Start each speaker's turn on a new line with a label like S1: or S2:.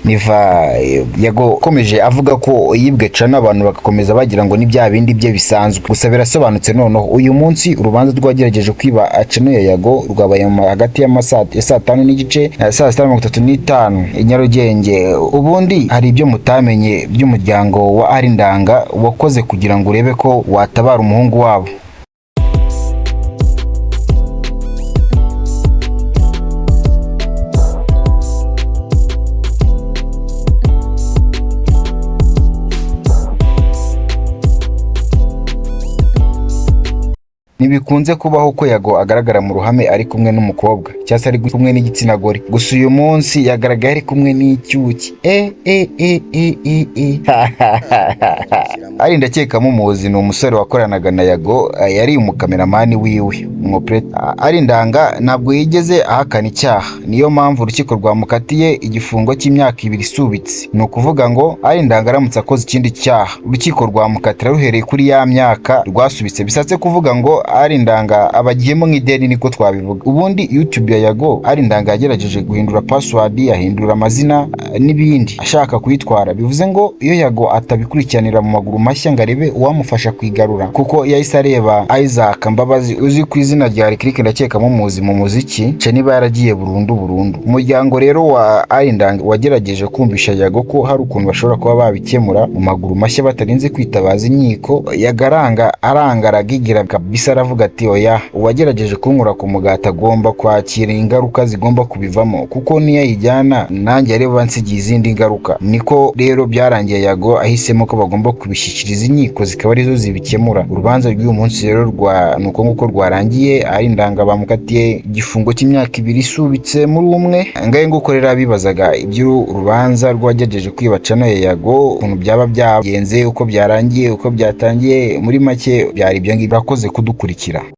S1: niva yakomeje avuga ko yibwe cana abantu bagakomeza bagira ngo ni bya bindi bye bisanzwe. Gusa birasobanutse noneho uyu munsi urubanza rwagerageje kwiba cano ya Yago rwabaye hagati ya saa 5 n'igice na saa 6:35 i Nyarugenge. Ubundi hari ibyo mutamenye by'umuryango wa Arindanga wakoze kugira ngo urebe ko watabara umuhungu wabo. Ntibikunze kubaho ko Yago agaragara mu ruhame ari kumwe n'umukobwa cyangwa se ari kumwe n'igitsina gore. Gusa uyu munsi yagaragaye ari kumwe n'icyuki. Ari ndakeka muzi ni umusore wakoranaga na Yago, yari umukameramani wiwe Arindanga ntabwo yigeze ahakana icyaha, niyo mpamvu urukiko rwamukatiye igifungo cy'imyaka 2 isubitse. Ni ukuvuga ngo Arindanga aramutse akoze ikindi cyaha urukiko rwamukatira ruhereye kuri ya myaka rwasubitse. Bisatse kuvuga ngo Arindanga abagiyemo nk'ideni, niko twabivuga. Ubundi YouTube ya Yago Arindanga yagerageje guhindura password, yahindura amazina n'ibindi ashaka kuyitwara. Bivuze ngo iyo Yago atabikurikiranira mu maguru mashya ngo arebe uwamufasha kwigarura, kuko yahise areba Isaac Mbabazi uzi ku izina rya Lick ndakeka muzi mu muziki ce niba yaragiye burundu. Umuryango rero wa Arindanga wagerageje kumvisha Yago ko hari ukuntu bashobora kuba babikemura mu maguru mashya batarinze kwitabaza inkiko. Yagaranga arangaragigira kabisa, aravuga ati oya, uwagerageje kunkura ku mugati agomba kwakira ingaruka zigomba kubivamo, kuko niyo yijyana nanjye areba nsigiye izindi ngaruka. Niko rero byarangiye Yago ahisemo ko bagomba kubishyikiriza inkiko zikaba arizo zibikemura. Urubanza rw'uyu munsi rero nuko nguko rwarangiye. Arindanga bamukatiye igifungo cy'imyaka 2 isubitse muri umwe. Ngaye nguko rero abibazaga ibyo urubanza rwagejeje kwiba cano ya Yago, ukuntu byaba byagenze, uko byarangiye, uko byatangiye, muri make byari ibyo ngibyo. Bakoze kudukurikira.